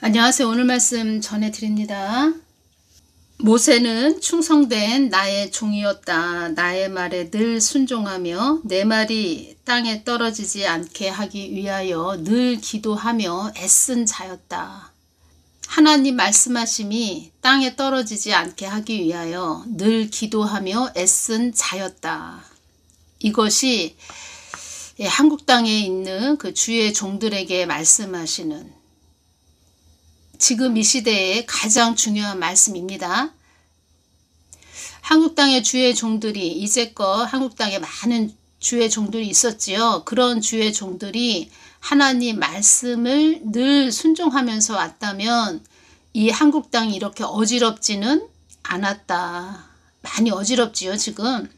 안녕하세요. 오늘 말씀 전해드립니다. 모세는 충성된 나의 종이었다. 나의 말에 늘 순종하며 내 말이 땅에 떨어지지 않게 하기 위하여 늘 기도하며 애쓴 자였다. 하나님 말씀하심이 땅에 떨어지지 않게 하기 위하여 늘 기도하며 애쓴 자였다. 이것이 한국 땅에 있는 그 주의 종들에게 말씀하시는 지금 이 시대에 가장 중요한 말씀입니다. 한국 땅의 주의 종들이 이제껏 한국 땅에 많은 주의 종들이 있었지요. 그런 주의 종들이 하나님 말씀을 늘 순종하면서 왔다면 이 한국 땅이 이렇게 어지럽지는 않았다. 많이 어지럽지요, 지금.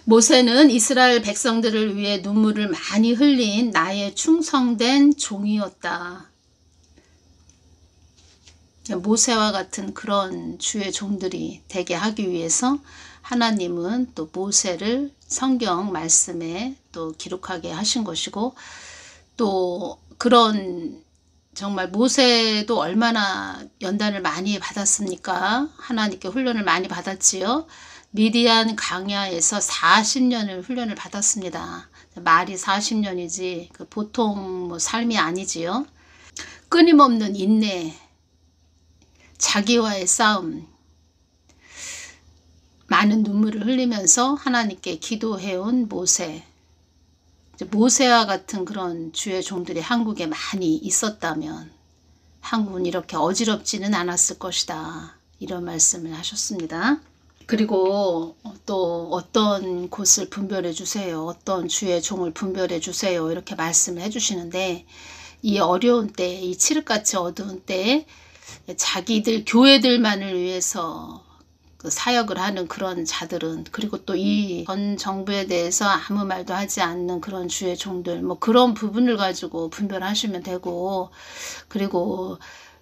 모세는 이스라엘 백성들을 위해 눈물을 많이 흘린 나의 충성된 종이었다. 모세와 같은 그런 주의 종들이 되게 하기 위해서 하나님은 또 모세를 성경 말씀에 또 기록하게 하신 것이고, 또 그런 정말 모세도 얼마나 연단을 많이 받았습니까? 하나님께 훈련을 많이 받았지요. 미디안 광야에서 40년을 훈련을 받았습니다. 말이 40년이지 그 보통 삶이 아니지요. 끊임없는 인내, 자기와의 싸움, 많은 눈물을 흘리면서 하나님께 기도해온 모세. 모세와 같은 그런 주의 종들이 한국에 많이 있었다면 한국은 이렇게 어지럽지는 않았을 것이다. 이런 말씀을 하셨습니다. 그리고 또 어떤 곳을 분별해 주세요. 어떤 주의 종을 분별해 주세요. 이렇게 말씀을 해주시는데, 이 어려운 때, 이 칠흑같이 어두운 때에 자기들 교회들만을 위해서 그 사역을 하는 그런 자들은, 그리고 또 이 전 정부에 대해서 아무 말도 하지 않는 그런 주의 종들, 뭐 그런 부분을 가지고 분별하시면 되고, 그리고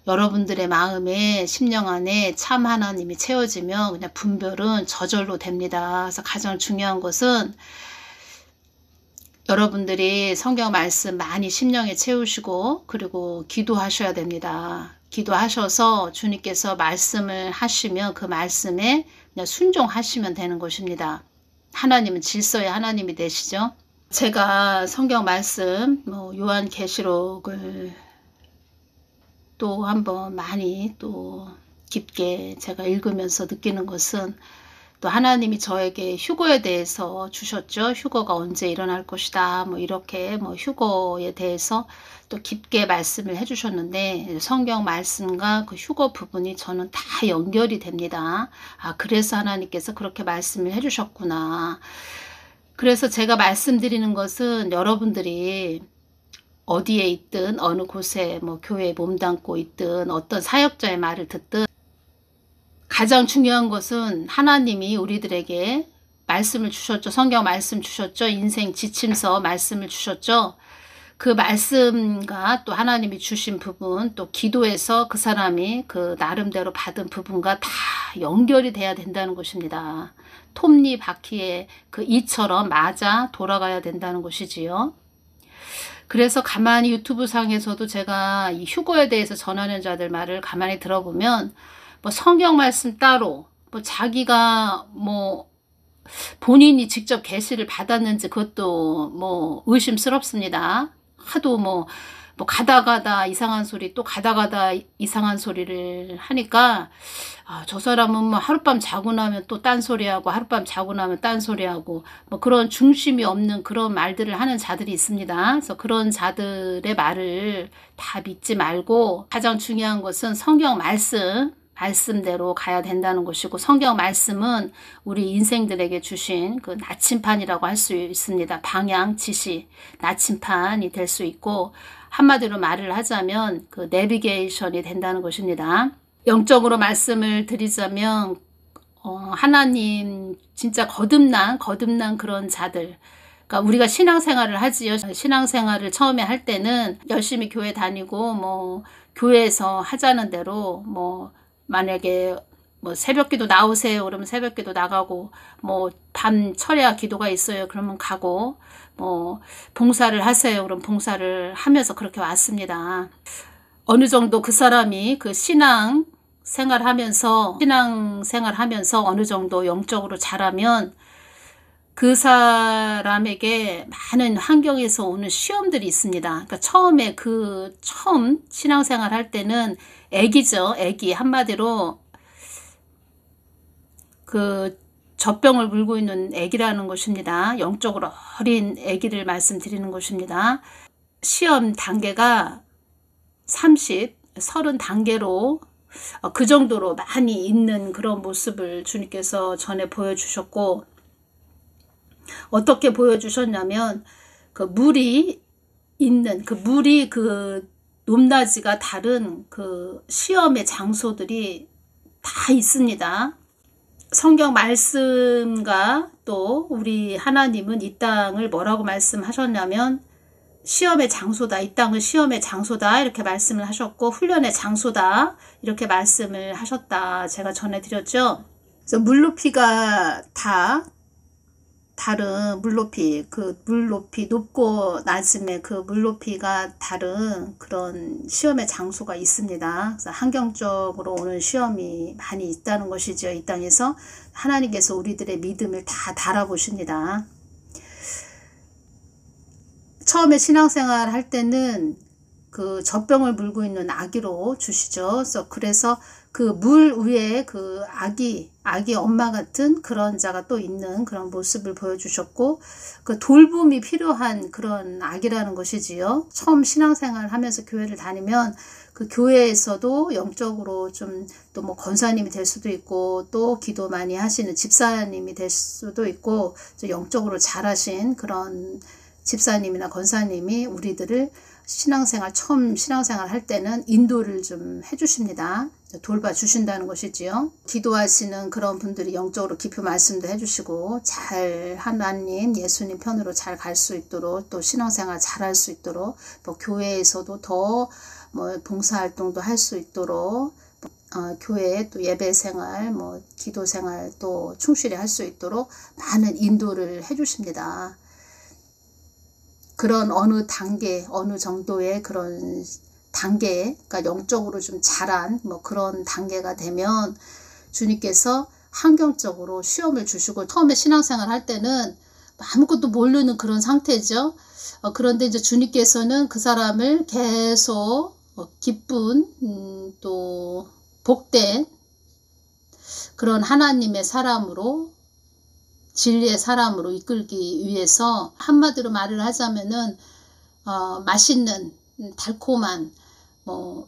여러분들의 마음에 심령 안에 참 하나님이 채워지면 그냥 분별은 저절로 됩니다. 그래서 가장 중요한 것은 여러분들이 성경 말씀 많이 심령에 채우시고, 그리고 기도하셔야 됩니다. 기도하셔서 주님께서 말씀을 하시면 그 말씀에 그냥 순종하시면 되는 것입니다. 하나님은 질서의 하나님이 되시죠. 제가 성경 말씀 요한계시록을 또 한번 많이 또 깊게 제가 읽으면서 느끼는 것은, 또 하나님이 저에게 휴거에 대해서 주셨죠. 휴거가 언제 일어날 것이다. 이렇게 휴거에 대해서 또 깊게 말씀을 해주셨는데, 성경 말씀과 그 휴거 부분이 저는 다 연결이 됩니다. 그래서 하나님께서 그렇게 말씀을 해주셨구나. 그래서 제가 말씀드리는 것은 여러분들이 어디에 있든 어느 곳에 교회에 몸담고 있든 어떤 사역자의 말을 듣든, 가장 중요한 것은 하나님이 우리들에게 말씀을 주셨죠. 성경 말씀 주셨죠. 인생 지침서 말씀을 주셨죠. 그 말씀과 또 하나님이 주신 부분, 또 기도에서 그 사람이 그 나름대로 받은 부분과 다 연결이 돼야 된다는 것입니다. 톱니바퀴의 그 이처럼 맞아 돌아가야 된다는 것이지요. 그래서 가만히 유튜브 상에서도 제가 이 휴거에 대해서 전하는 자들 말을 가만히 들어보면, 성경 말씀 따로, 자기가 본인이 직접 계시를 받았는지 그것도 의심스럽습니다. 하도 가다가다 이상한 소리, 또 가다가다 이상한 소리를 하니까, 저 사람은 하룻밤 자고 나면 또 딴소리하고, 하룻밤 자고 나면 딴소리하고, 그런 중심이 없는 그런 말들을 하는 자들이 있습니다. 그래서 그런 자들의 말을 다 믿지 말고, 가장 중요한 것은 성경 말씀대로 가야 된다는 것이고, 성경 말씀은 우리 인생들에게 주신 그 나침판이라고 할 수 있습니다. 방향, 지시, 나침판이 될 수 있고, 한마디로 말을 하자면 그 내비게이션이 된다는 것입니다. 영적으로 말씀을 드리자면 하나님 진짜 거듭난 그런 자들, 그러니까 우리가 신앙생활을 하지요. 신앙생활을 처음에 할 때는 열심히 교회 다니고 교회에서 하자는 대로 만약에 새벽기도 나오세요 그러면 새벽기도 나가고, 밤 철야 기도가 있어요 그러면 가고, 봉사를 하세요 그럼 봉사를 하면서 그렇게 왔습니다. 어느 정도 그 사람이 그 신앙생활하면서 어느 정도 영적으로 자라면 그 사람에게 많은 환경에서 오는 시험들이 있습니다. 그러니까 처음 신앙생활 할 때는 애기죠. 애기. 한마디로 그 젖병을 물고 있는 애기라는 것입니다. 영적으로 어린 애기를 말씀드리는 것입니다. 시험 단계가 30, 30단계로 그 정도로 많이 있는 그런 모습을 주님께서 전에 보여주셨고, 어떻게 보여주셨냐면 그 물이 높낮이가 다른 그 시험의 장소들이 다 있습니다. 성경 말씀과 또 우리 하나님은 이 땅을 뭐라고 말씀하셨냐면 시험의 장소다. 이 땅은 시험의 장소다. 이렇게 말씀을 하셨고 훈련의 장소다. 이렇게 말씀을 하셨다. 제가 전해드렸죠. 그래서 물높이가 다 다른 물높이, 높고 낮음의 그 물높이가 다른 그런 시험의 장소가 있습니다. 그래서 환경적으로 오는 시험이 많이 있다는 것이죠. 이 땅에서 하나님께서 우리들의 믿음을 다 달아보십니다. 처음에 신앙생활 할 때는 그 젖병을 물고 있는 아기로 주시죠. 그래서 그 물 위에 그 아기 엄마 같은 그런 자가 또 있는 그런 모습을 보여주셨고, 그 돌봄이 필요한 그런 아기라는 것이지요. 처음 신앙생활 하면서 교회를 다니면 그 교회에서도 영적으로 좀 또 뭐 권사님이 될 수도 있고 또 기도 많이 하시는 집사님이 될 수도 있고 영적으로 잘하신 그런 집사님이나 권사님이 우리들을 처음 신앙생활 할 때는 인도를 좀 해주십니다. 돌봐주신다는 것이지요. 기도하시는 그런 분들이 영적으로 깊이 말씀도 해주시고 잘 하나님, 예수님 편으로 잘 갈 수 있도록 또 신앙생활 잘 할 수 있도록 또 교회에서도 더 뭐 봉사활동도 할 수 있도록 교회에 또 예배생활, 뭐 기도생활 또 충실히 할 수 있도록 많은 인도를 해주십니다. 그런 어느 단계, 어느 정도의 그런 단계, 그러니까 영적으로 좀 자란 뭐 그런 단계가 되면 주님께서 환경적으로 시험을 주시고, 처음에 신앙생활 할 때는 아무것도 모르는 그런 상태죠. 그런데 이제 주님께서는 그 사람을 계속 기쁜 또 복된 그런 하나님의 사람으로, 진리의 사람으로 이끌기 위해서, 한마디로 말을 하자면은 맛있는 달콤한 뭐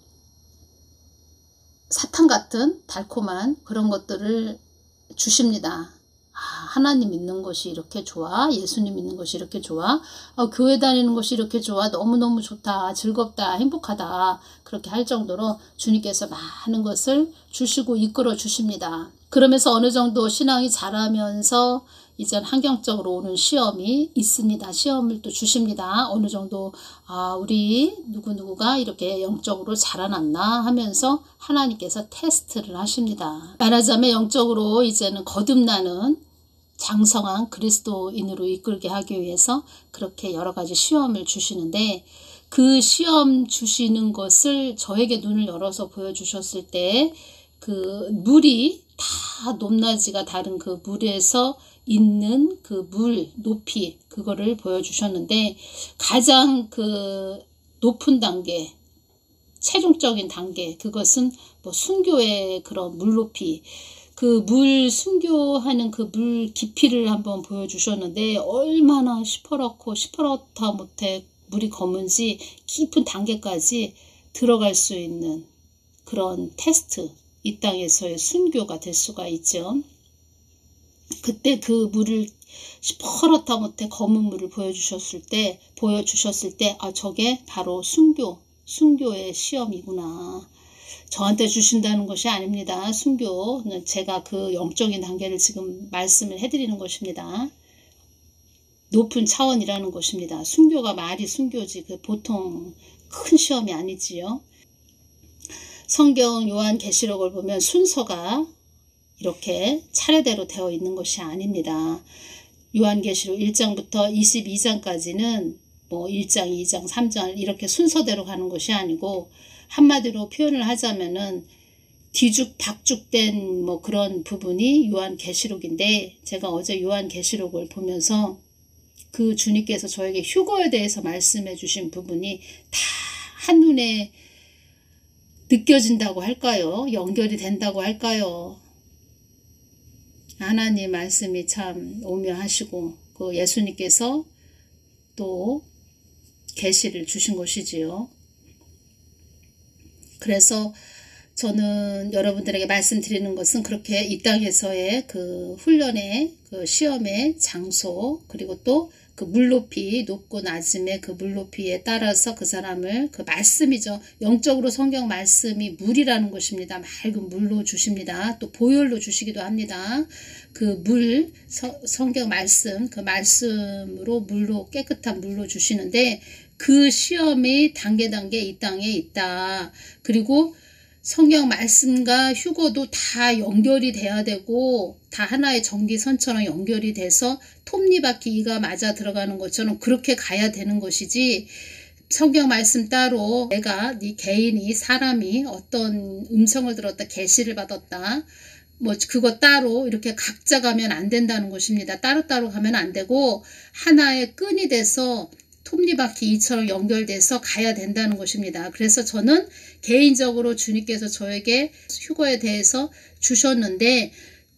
사탕 같은 달콤한 그런 것들을 주십니다. 하나님 믿는 것이 이렇게 좋아, 예수님 믿는 것이 이렇게 좋아, 교회 다니는 것이 이렇게 좋아, 너무너무 좋다, 즐겁다, 행복하다, 그렇게 할 정도로 주님께서 많은 것을 주시고 이끌어 주십니다. 그러면서 어느 정도 신앙이 자라면서 이제 환경적으로 오는 시험이 있습니다. 시험을 또 주십니다. 어느 정도 우리 누구누구가 이렇게 영적으로 자라났나 하면서 하나님께서 테스트를 하십니다. 말하자면 영적으로 이제는 거듭나는 장성한 그리스도인으로 이끌게 하기 위해서 그렇게 여러 가지 시험을 주시는데, 그 시험 주시는 것을 저에게 눈을 열어서 보여주셨을 때 그 물이 다 높낮이가 다른 그 물에서 있는 그 물 높이, 그거를 보여주셨는데, 가장 그 높은 단계, 최종적인 단계, 그것은 뭐 순교의 그런 물 높이, 그 물 순교하는 그 물 깊이를 한번 보여주셨는데, 얼마나 시퍼렇다 못해 물이 검은지 깊은 단계까지 들어갈 수 있는 그런 테스트, 이 땅에서의 순교가 될 수가 있죠. 그때 그 물을 시퍼렇다 못해 검은 물을 보여주셨을 때 저게 바로 순교의 시험이구나. 저한테 주신다는 것이 아닙니다. 순교는 제가 그 영적인 단계를 지금 말씀을 해드리는 것입니다. 높은 차원이라는 것입니다. 순교가 말이 순교지 그 보통 큰 시험이 아니지요. 성경 요한계시록을 보면 순서가 이렇게 차례대로 되어 있는 것이 아닙니다. 요한계시록 1장부터 22장까지는 뭐 1장, 2장, 3장 이렇게 순서대로 가는 것이 아니고, 한마디로 표현을 하자면은 뒤죽박죽된 뭐 그런 부분이 요한계시록인데, 제가 어제 요한계시록을 보면서 그 주님께서 저에게 휴거에 대해서 말씀해 주신 부분이 다 한눈에 느껴진다고 할까요? 연결이 된다고 할까요? 하나님 말씀이 참 오묘하시고, 그 예수님께서 또 계시를 주신 것이지요. 그래서 저는 여러분들에게 말씀드리는 것은, 그렇게 이 땅에서의 그 훈련의 그 시험의 장소, 그리고 또 그 물높이, 높고 낮음의 그 물높이에 따라서 그 사람을, 그 말씀이죠. 영적으로 성경 말씀이 물이라는 것입니다. 맑은 물로 주십니다. 또 보혈로 주시기도 합니다. 그 물, 성경 말씀, 그 말씀으로 물로, 깨끗한 물로 주시는데, 그 시험이 단계 이 땅에 있다. 그리고 성경 말씀과 휴거도 다 연결이 돼야 되고, 다 하나의 전기선처럼 연결이 돼서 톱니바퀴 이가 맞아 들어가는 것처럼 그렇게 가야 되는 것이지, 성경 말씀 따로 내가 네 개인이, 사람이 어떤 음성을 들었다, 계시를 받았다, 뭐 그거 따로 이렇게 각자 가면 안 된다는 것입니다. 따로따로 가면 안 되고 하나의 끈이 돼서 톱니바퀴 이처럼 연결돼서 가야 된다는 것입니다. 그래서 저는 개인적으로 주님께서 저에게 휴거에 대해서 주셨는데,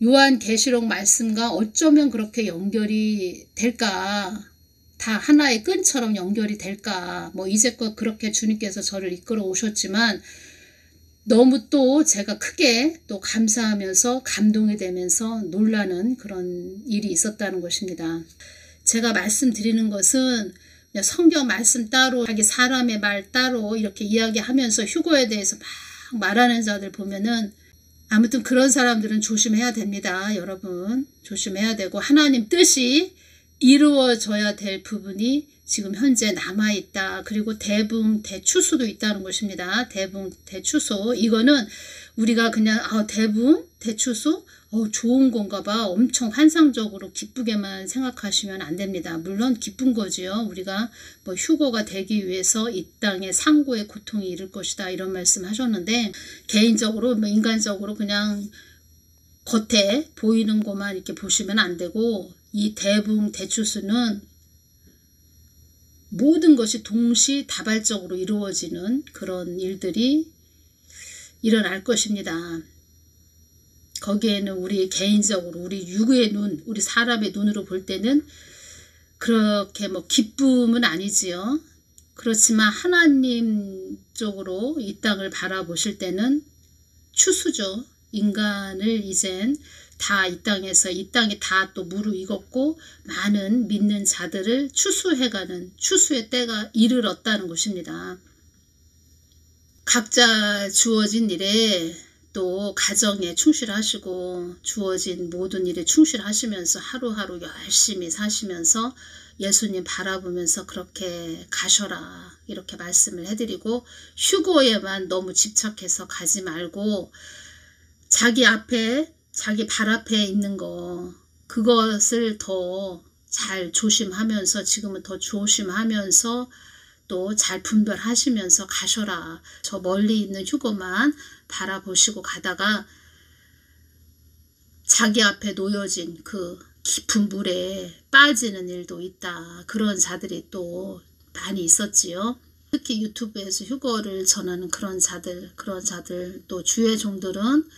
요한계시록 말씀과 어쩌면 그렇게 연결이 될까, 다 하나의 끈처럼 연결이 될까, 뭐 이제껏 그렇게 주님께서 저를 이끌어 오셨지만 너무 또 제가 크게 또 감사하면서 감동이 되면서 놀라는 그런 일이 있었다는 것입니다. 제가 말씀드리는 것은 성경 말씀 따로, 자기 사람의 말 따로 이렇게 이야기하면서 휴거에 대해서 막 말하는 자들 보면은, 아무튼 그런 사람들은 조심해야 됩니다. 여러분 조심해야 되고, 하나님 뜻이 이루어져야 될 부분이 지금 현재 남아있다. 그리고 대붕 대추수도 있다는 것입니다. 대붕 대추수, 이거는 우리가 그냥 대붕 대추수 좋은 건가 봐, 엄청 환상적으로 기쁘게만 생각하시면 안 됩니다. 물론 기쁜 거지요. 우리가 뭐 휴거가 되기 위해서 이 땅에 상고의 고통이 이를 것이다, 이런 말씀 하셨는데, 개인적으로 뭐 인간적으로 그냥 겉에 보이는 것만 이렇게 보시면 안 되고, 이 대붕 대추수는 모든 것이 동시다발적으로 이루어지는 그런 일들이 일어날 것입니다. 거기에는 우리 개인적으로, 우리 육의 눈, 우리 사람의 눈으로 볼 때는 그렇게 뭐 기쁨은 아니지요. 그렇지만 하나님 쪽으로 이 땅을 바라보실 때는 추수죠. 인간을 이젠 다 이 땅에서, 이 땅이 다 또 무르익었고 많은 믿는 자들을 추수해가는 추수의 때가 이르렀다는 것입니다. 각자 주어진 일에 또 가정에 충실하시고 주어진 모든 일에 충실하시면서 하루하루 열심히 사시면서 예수님 바라보면서 그렇게 가셔라, 이렇게 말씀을 해드리고, 휴거에만 너무 집착해서 가지 말고 자기 앞에, 자기 발 앞에 있는 거, 그것을 더 잘 조심하면서, 지금은 더 조심하면서 또 잘 분별하시면서 가셔라. 저 멀리 있는 휴거만 바라보시고 가다가 자기 앞에 놓여진 그 깊은 물에 빠지는 일도 있다. 그런 자들이 또 많이 있었지요. 특히 유튜브에서 휴거를 전하는 그런 자들, 또 주의 종들은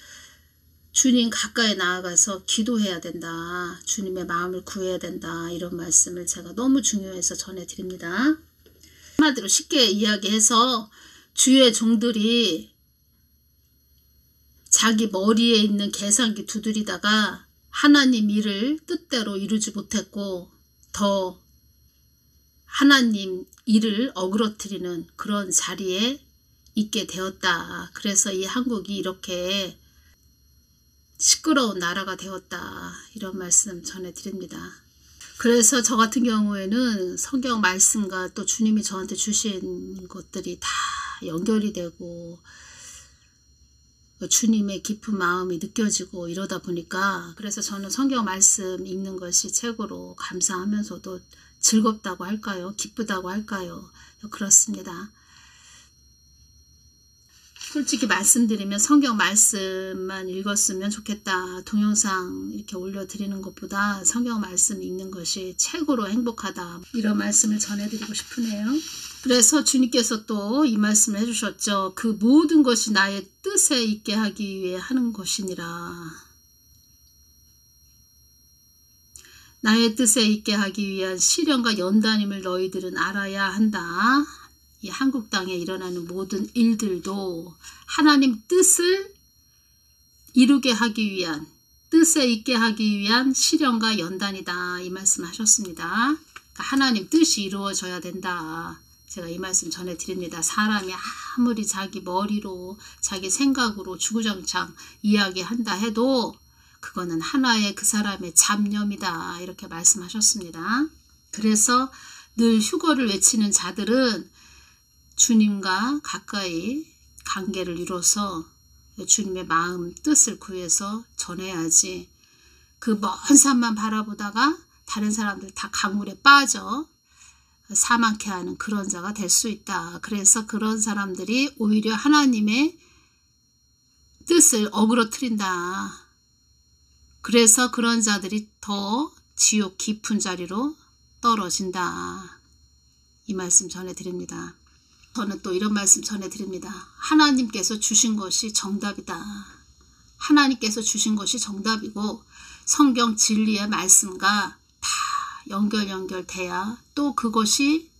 주님 가까이 나아가서 기도해야 된다, 주님의 마음을 구해야 된다, 이런 말씀을 제가 너무 중요해서 전해드립니다. 한마디로 쉽게 이야기해서 주의 종들이 자기 머리에 있는 계산기 두드리다가 하나님 일을 뜻대로 이루지 못했고, 더 하나님 일을 어그러뜨리는 그런 자리에 있게 되었다. 그래서 이 한국이 이렇게 시끄러운 나라가 되었다, 이런 말씀 전해드립니다. 그래서 저 같은 경우에는 성경 말씀과 또 주님이 저한테 주신 것들이 다 연결이 되고 주님의 깊은 마음이 느껴지고 이러다 보니까, 그래서 저는 성경 말씀 읽는 것이 최고로 감사하면서도 즐겁다고 할까요? 기쁘다고 할까요? 그렇습니다. 솔직히 말씀드리면 성경 말씀만 읽었으면 좋겠다. 동영상 이렇게 올려드리는 것보다 성경 말씀 읽는 것이 최고로 행복하다. 이런 말씀을 전해드리고 싶으네요. 그래서 주님께서 또 이 말씀을 해주셨죠. 그 모든 것이 나의 뜻에 있게 하기 위해 하는 것이니라. 나의 뜻에 있게 하기 위한 시련과 연단임을 너희들은 알아야 한다. 이 한국 땅에 일어나는 모든 일들도 하나님 뜻을 이루게 하기 위한, 뜻에 있게 하기 위한 시련과 연단이다. 이 말씀 하셨습니다. 그러니까 하나님 뜻이 이루어져야 된다. 제가 이 말씀 전해드립니다. 사람이 아무리 자기 머리로 자기 생각으로 주구장창 이야기한다 해도 그거는 하나의 그 사람의 잡념이다. 이렇게 말씀하셨습니다. 그래서 늘 휴거를 외치는 자들은 주님과 가까이 관계를 이뤄서 주님의 마음 뜻을 구해서 전해야지. 그 먼 산만 바라보다가 다른 사람들 다 강물에 빠져 사망케 하는 그런 자가 될 수 있다. 그래서 그런 사람들이 오히려 하나님의 뜻을 어그러뜨린다. 그래서 그런 자들이 더 지옥 깊은 자리로 떨어진다. 이 말씀 전해드립니다. 저는 또 이런 말씀 전해드립니다. 하나님께서 주신 것이 정답이다. 하나님께서 주신 것이 정답이고 성경 진리의 말씀과 다 연결돼야 또 그것이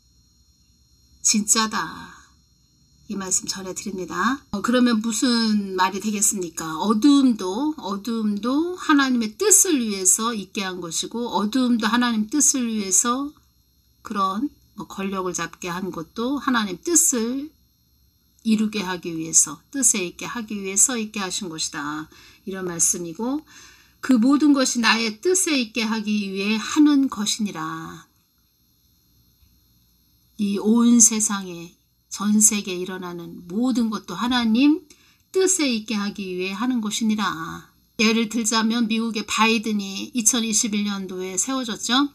진짜다. 이 말씀 전해드립니다. 그러면 무슨 말이 되겠습니까? 어두움도 하나님의 뜻을 위해서 있게 한 것이고 어두움도 하나님 뜻을 위해서 그런 권력을 잡게 한 것도 하나님 뜻을 이루게 하기 위해서, 뜻에 있게 하기 위해서 있게 하신 것이다. 이런 말씀이고 그 모든 것이 나의 뜻에 있게 하기 위해 하는 것이니라. 이 온 세상에 전 세계에 일어나는 모든 것도 하나님 뜻에 있게 하기 위해 하는 것이니라. 예를 들자면 미국의 바이든이 2021년도에 세워졌죠.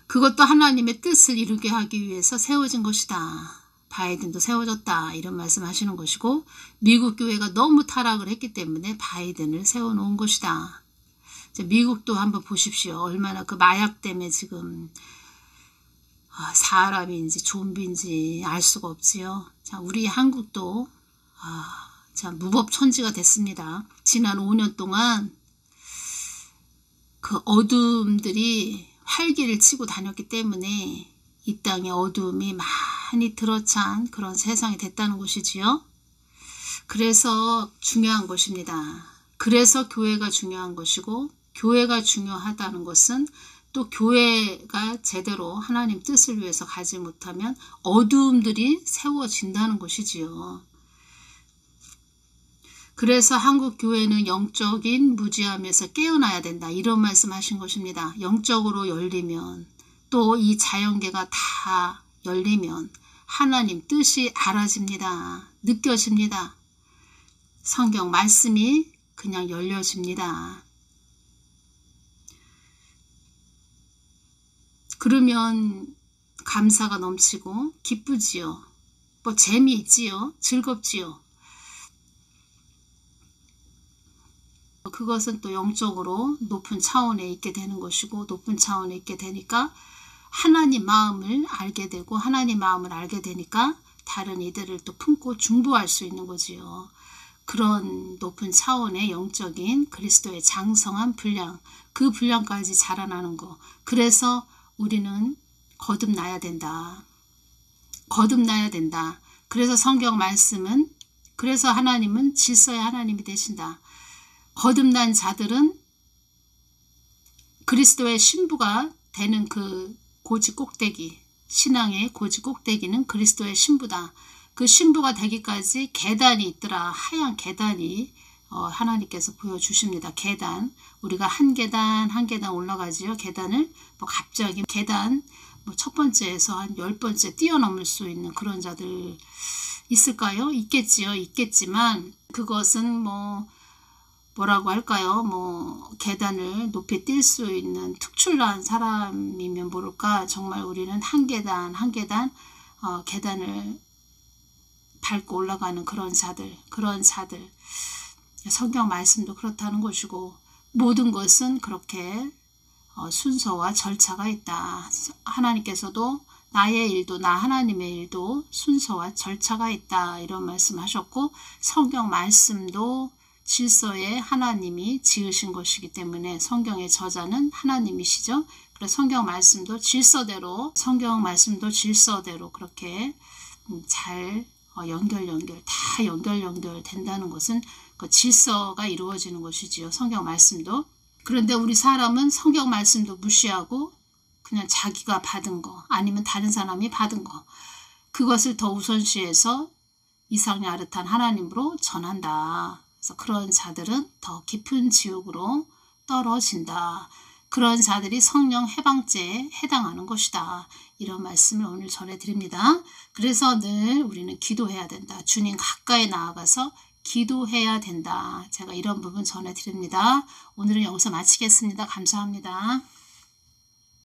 그것도 하나님의 뜻을 이루게 하기 위해서 세워진 것이다. 바이든도 세워졌다. 이런 말씀 하시는 것이고 미국 교회가 너무 타락을 했기 때문에 바이든을 세워놓은 것이다. 미국도 한번 보십시오. 얼마나 그 마약 때문에 지금 사람인지 좀비인지 알 수가 없지요. 자, 우리 한국도 참 무법천지가 됐습니다. 지난 5년 동안 그 어둠들이 활기를 치고 다녔기 때문에 이 땅에 어둠이 많이 들어찬 그런 세상이 됐다는 것이지요. 그래서 중요한 것입니다. 그래서 교회가 중요한 것이고 교회가 중요하다는 것은 또 교회가 제대로 하나님 뜻을 위해서 가지 못하면 어두움들이 세워진다는 것이지요. 그래서 한국 교회는 영적인 무지함에서 깨어나야 된다. 이런 말씀하신 것입니다. 영적으로 열리면 또 이 자연계가 다 열리면 하나님 뜻이 알아집니다. 느껴집니다. 성경 말씀이 그냥 열려집니다. 그러면 감사가 넘치고 기쁘지요. 뭐 재미있지요. 즐겁지요. 그것은 또 영적으로 높은 차원에 있게 되는 것이고 높은 차원에 있게 되니까 하나님 마음을 알게 되고 하나님 마음을 알게 되니까 다른 이들을 또 품고 중보할 수 있는 거지요. 그런 높은 차원의 영적인 그리스도의 장성한 분량, 그 분량까지 자라나는 거. 그래서 우리는 거듭나야 된다. 거듭나야 된다. 그래서 성경 말씀은 그래서 하나님은 질서의 하나님이 되신다. 거듭난 자들은 그리스도의 신부가 되는 그 고지 꼭대기, 신앙의 고지 꼭대기는 그리스도의 신부다. 그 신부가 되기까지 계단이 있더라. 하얀 계단이 하나님께서 보여주십니다. 계단. 우리가 한 계단 한 계단 올라가지요. 계단을 갑자기 계단 첫 번째에서 한 10번째 뛰어넘을 수 있는 그런 자들 있을까요? 있겠지요. 있겠지만 그것은 뭐라고 할까요? 계단을 높이 뛸 수 있는 특출난 사람이면 모를까. 정말 우리는 한 계단 한 계단 계단을 밟고 올라가는 그런 자들. 성경 말씀도 그렇다는 것이고 모든 것은 그렇게 순서와 절차가 있다. 하나님께서도 나의 일도 나 하나님의 일도 순서와 절차가 있다. 이런 말씀하셨고 성경 말씀도 질서에 하나님이 지으신 것이기 때문에 성경의 저자는 하나님이시죠. 그래서 성경 말씀도 질서대로 그렇게 잘 연결 다 연결 된다는 것은 그 질서가 이루어지는 것이지요. 성경 말씀도. 그런데 우리 사람은 성경 말씀도 무시하고 그냥 자기가 받은 거 아니면 다른 사람이 받은 거 그것을 더 우선시해서 이상이 아릇한 하나님으로 전한다. 그래서 그런 자들은 더 깊은 지옥으로 떨어진다. 그런 자들이 성령 해방죄에 해당하는 것이다. 이런 말씀을 오늘 전해드립니다. 그래서 늘 우리는 기도해야 된다. 주님 가까이 나아가서 기도해야 된다. 제가 이런 부분 전해드립니다. 오늘은 여기서 마치겠습니다. 감사합니다.